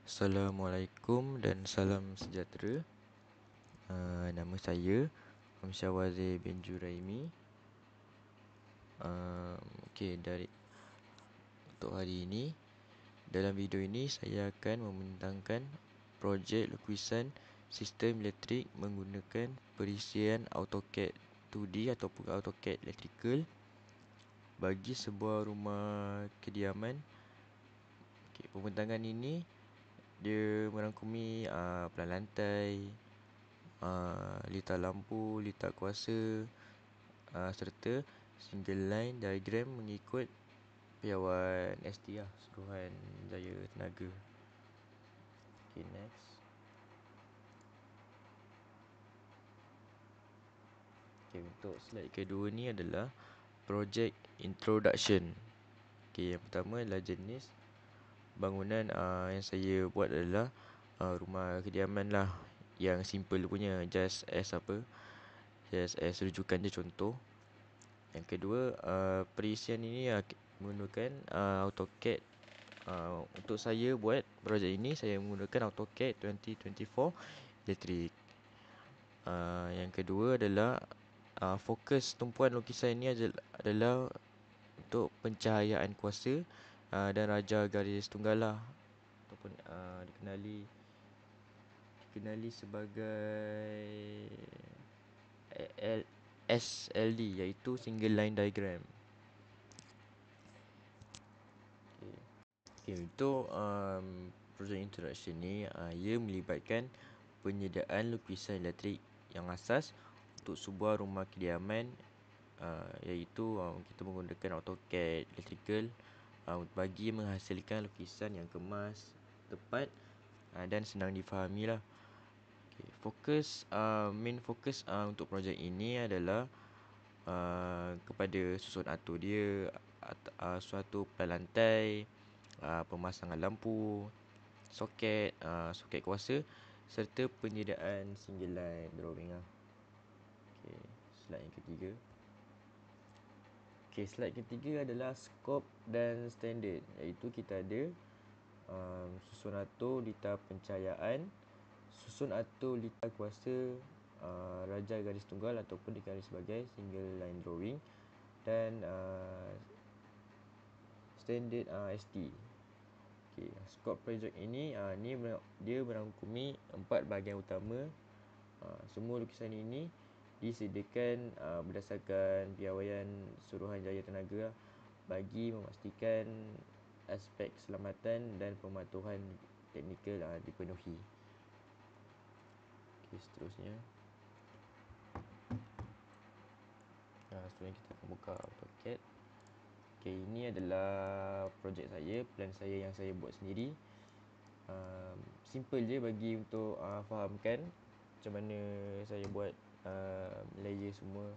Assalamualaikum dan salam sejahtera. Nama saya Hamsyah Wazir bin Juraimi. Dari untuk hari ini, dalam video ini saya akan membentangkan projek lukisan sistem elektrik menggunakan perisian AutoCAD 2D ataupun AutoCAD Electrical bagi sebuah rumah kediaman. Pembentangan ini dia merangkumi pelan lantai, litar lampu, litar kuasa, serta single line diagram mengikut piawai ST Suruhan Jaya Tenaga. Next. Untuk slide kedua ni adalah project introduction. Yang pertama adalah jenis bangunan yang saya buat adalah rumah kediaman lah, yang simple punya, just as rujukan je, contoh. Yang kedua, perisian ini menggunakan AutoCAD. Untuk saya buat projek ini, saya menggunakan AutoCAD 2024 Electric. Yang kedua adalah fokus tumpuan lukisan ini adalah untuk pencahayaan kuasa dan raja garis tunggal lah, ataupun dikenali sebagai SLD, iaitu single line diagram. Untuk project introduction ni, ia melibatkan penyediaan lukisan elektrik yang asas untuk sebuah rumah kediaman, iaitu kita menggunakan AutoCAD Electrical bagi menghasilkan lukisan yang kemas, tepat dan senang difahami lah. Main fokus untuk projek ini adalah kepada susun atur dia, suatu pelan lantai, pemasangan lampu, soket kuasa, serta penyediaan single line drawing lah. Slide yang ketiga. Slide ketiga adalah skop dan standard, iaitu kita ada susun atur litar pencahayaan, susun atur litar kuasa, raja garis tunggal ataupun dikenali sebagai single line drawing, dan standard ST. Skop projek ini dia merangkumi 4 bahagian utama. Semua lukisan ini disediakan berdasarkan piawaian Suruhanjaya Tenaga bagi memastikan aspek keselamatan dan pematuhan teknikal dipenuhi. Seterusnya kita akan buka AutoCAD. Ini adalah projek saya, plan saya yang saya buat sendiri. Simple je bagi untuk fahamkan macam mana saya buat layer semua.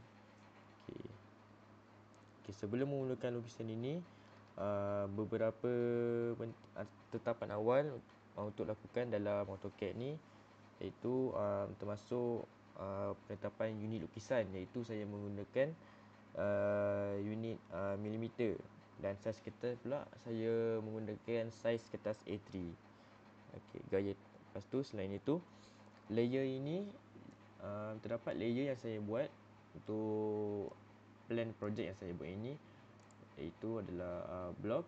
Sebelum memulakan lukisan ini, beberapa tetapan awal untuk lakukan dalam AutoCAD ni, iaitu termasuk penetapan unit lukisan, iaitu saya menggunakan unit milimeter, dan saiz kertas pula saya menggunakan saiz kertas A3. Gaya. Lepas tu selain itu, layer ini terdapat layer yang saya buat untuk plan projek yang saya buat ini, iaitu adalah block,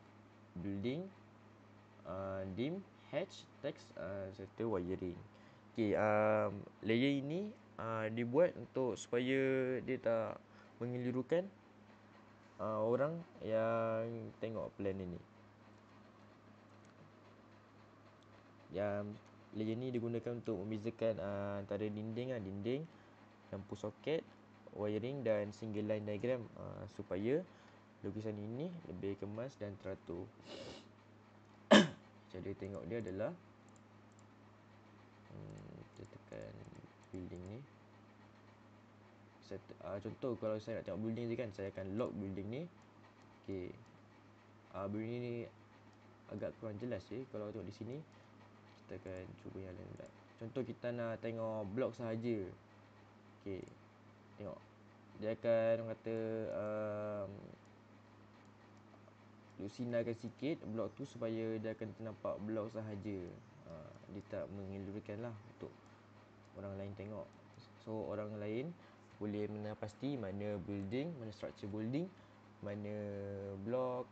building, dim, hatch, text, serta wiring. Layer ini dibuat untuk supaya dia tak mengelirukan orang yang tengok plan ini. Yang layer ni digunakan untuk membezakan antara dinding, lampu soket, wiring dan single line diagram, supaya lukisan ini lebih kemas dan teratur. Cara tengok dia adalah kita tekan building ni. Contoh, kalau saya nak tengok building je kan, saya akan lock building ni. Building ni agak kurang jelas kalau tengok di sini. Kita akan cuba yang lain pula. Contoh kita nak tengok blok sahaja. Tengok, dia akan kata sinarkan sikit blok tu supaya dia akan ternampak blok sahaja. dia tak mengelurkan lah untuk orang lain tengok. So orang lain boleh mengenal pasti mana building, mana structure building, mana block,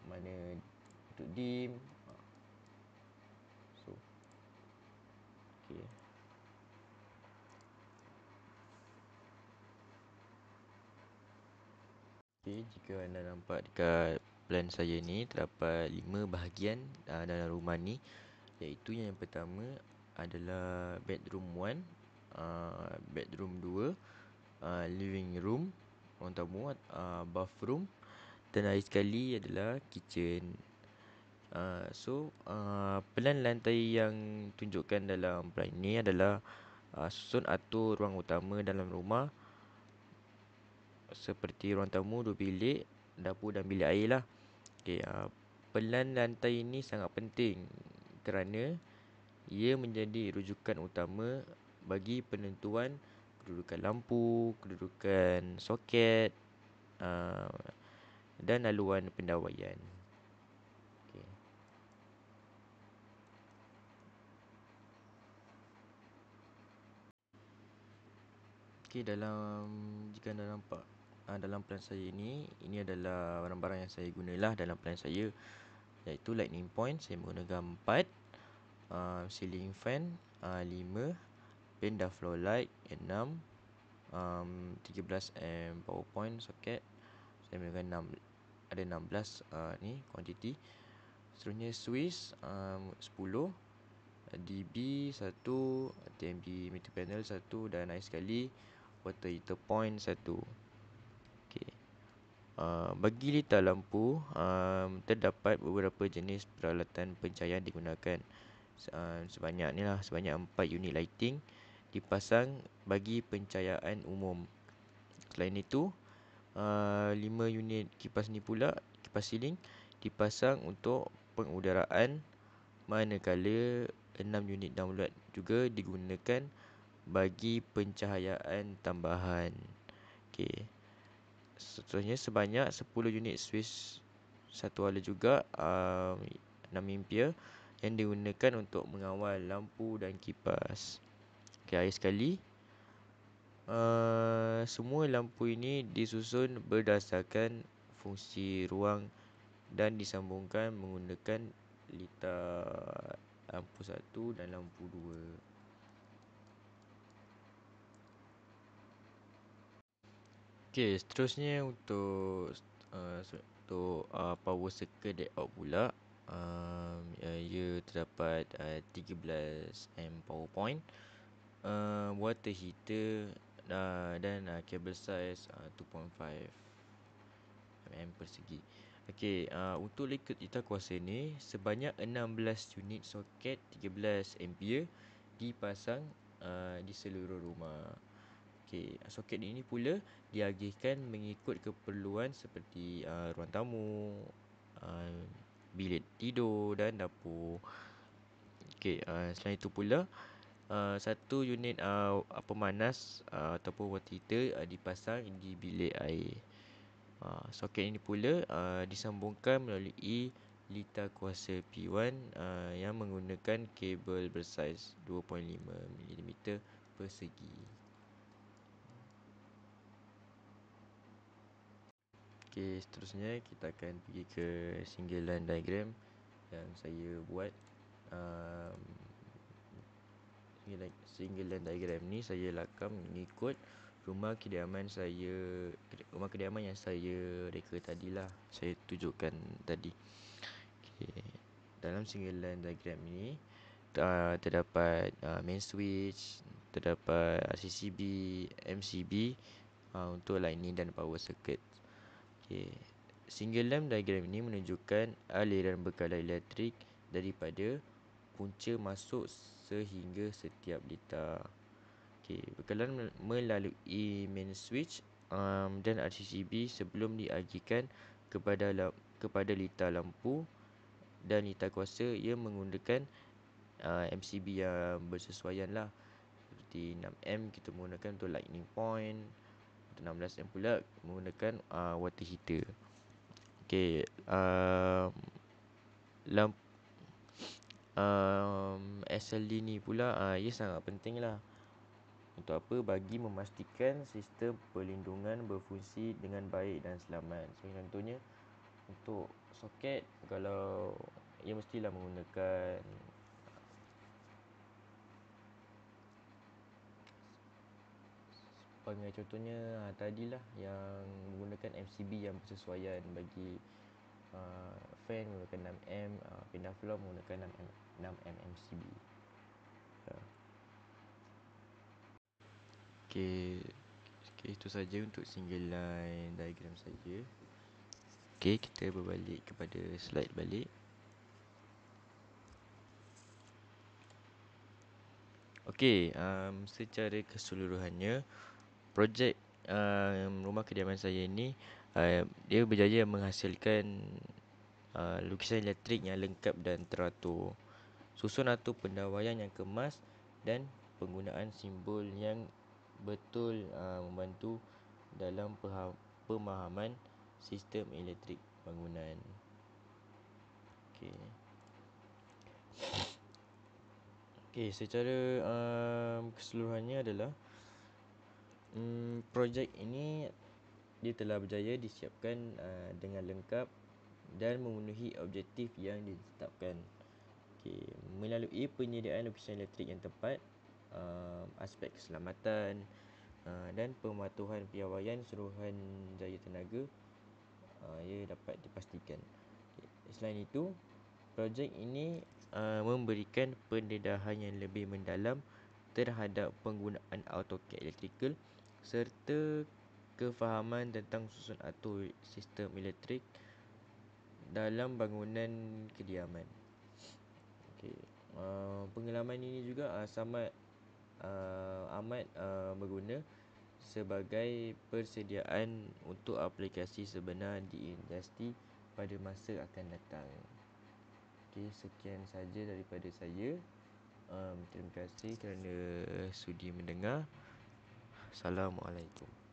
mana untuk dim. So okay. Okay, jika anda nampak dekat plan saya ni, terdapat 5 bahagian dalam rumah ni, iaitu yang pertama adalah bedroom 1, bedroom 2, living room orang tamu, bathroom, dan lagi sekali adalah kitchen. So plan lantai yang tunjukkan dalam plan ni adalah susun atur ruang utama dalam rumah seperti ruang tamu, 2 bilik, dapur dan bilik air lah. Okay, plan lantai ini sangat penting kerana ia menjadi rujukan utama bagi penentuan kedudukan lampu, kedudukan soket, dan laluan pendawaian. Okay. Okay, jika anda nampak dalam plan saya ini adalah barang-barang yang saya gunalah dalam plan saya, iaitu lightning point saya menggunakan 4, ceiling fan 5, pindah floor light 6, 13 power point socket saya menggunakan 6, ada 16 ni quantity. Seterusnya Swiss 10, DB 1, TMB meter panel 1, dan lagi sekali water heater point 1. Okay. Bagi litar lampu, terdapat beberapa jenis peralatan pencahayaan digunakan. Sebanyak 4 unit lighting dipasang bagi pencahayaan umum. Selain itu, 5 unit kipas siling dipasang untuk pengudaraan, manakala 6 unit downlight juga digunakan bagi pencahayaan tambahan. Okey. Seterusnya sebanyak 10 unit Swiss satu ala juga, 6 ampere yang digunakan untuk mengawal lampu dan kipas. Okey, akhir sekali, semua lampu ini disusun berdasarkan fungsi ruang dan disambungkan menggunakan litar lampu 1 dan lampu 2. Okey, seterusnya untuk power circuit layout pula, ia terdapat 13 power point, water heater, dan kabel size 2.5 mm persegi. Okey, untuk litar kuasa ni sebanyak 16 unit soket 13 ampere dipasang di seluruh rumah. Okey, soket ini pula diagihkan mengikut keperluan seperti ruang tamu, bilik tidur dan dapur. Okey, selain itu pula, satu unit pemanas ataupun water heater dipasang di bilik air. Soket ini pula disambungkan melalui litar kuasa P1 yang menggunakan kabel bersaiz 2.5 mm persegi. Okey, seterusnya kita akan pergi ke single line diagram yang saya buat. Single line diagram ni saya lakam mengikut rumah kediaman yang saya reka tadilah, saya tunjukkan tadi. Okay. Dalam single line diagram ni terdapat main switch, terdapat CCB, MCB untuk lightning dan power circuit. Okay. Single line diagram ini menunjukkan aliran bekalan elektrik daripada punca masuk sehingga setiap litar. Okey, bekalan melalui main switch dan RCCB sebelum diagihkan kepada litar lampu dan litar kuasa. Ia menggunakan MCB yang bersesuaian lah. Seperti 6M kita menggunakan untuk lightning point, untuk 16M pula menggunakan water heater. Okey, SLD ni pula ia sangat penting lah. Untuk apa? Bagi memastikan sistem perlindungan berfungsi dengan baik dan selamat. So contohnya untuk soket, kalau ia mestilah menggunakan contohnya tadilah yang menggunakan MCB yang bersesuaian. Bagi fan menggunakan 6M, pindah floor menggunakan 6M MCB. Okey, itu saja untuk single line diagram saja. Okey, kita berbalik kepada slide balik. Okey, secara keseluruhannya projek rumah kediaman saya ini dia berjaya menghasilkan lukisan elektrik yang lengkap dan teratur. Susun atau pendawaian yang kemas dan penggunaan simbol yang betul membantu dalam pemahaman sistem elektrik bangunan. Okey, secara keseluruhannya adalah projek ini dia telah berjaya disiapkan dengan lengkap dan memenuhi objektif yang ditetapkan. Okey, melalui penyediaan lukisan elektrik yang tepat, aspek keselamatan dan pematuhan piawaian seluruhan jaya tenaga ia dapat dipastikan. Selain itu, projek ini memberikan pendedahan yang lebih mendalam terhadap penggunaan AutoCAD Electrical serta kefahaman tentang susun atur sistem elektrik dalam bangunan kediaman. Okey, pengalaman ini juga amat berguna sebagai persediaan untuk aplikasi sebenar di industri pada masa akan datang. Okey, sekian saja daripada saya. Terima kasih kerana sudi mendengar. Assalamualaikum.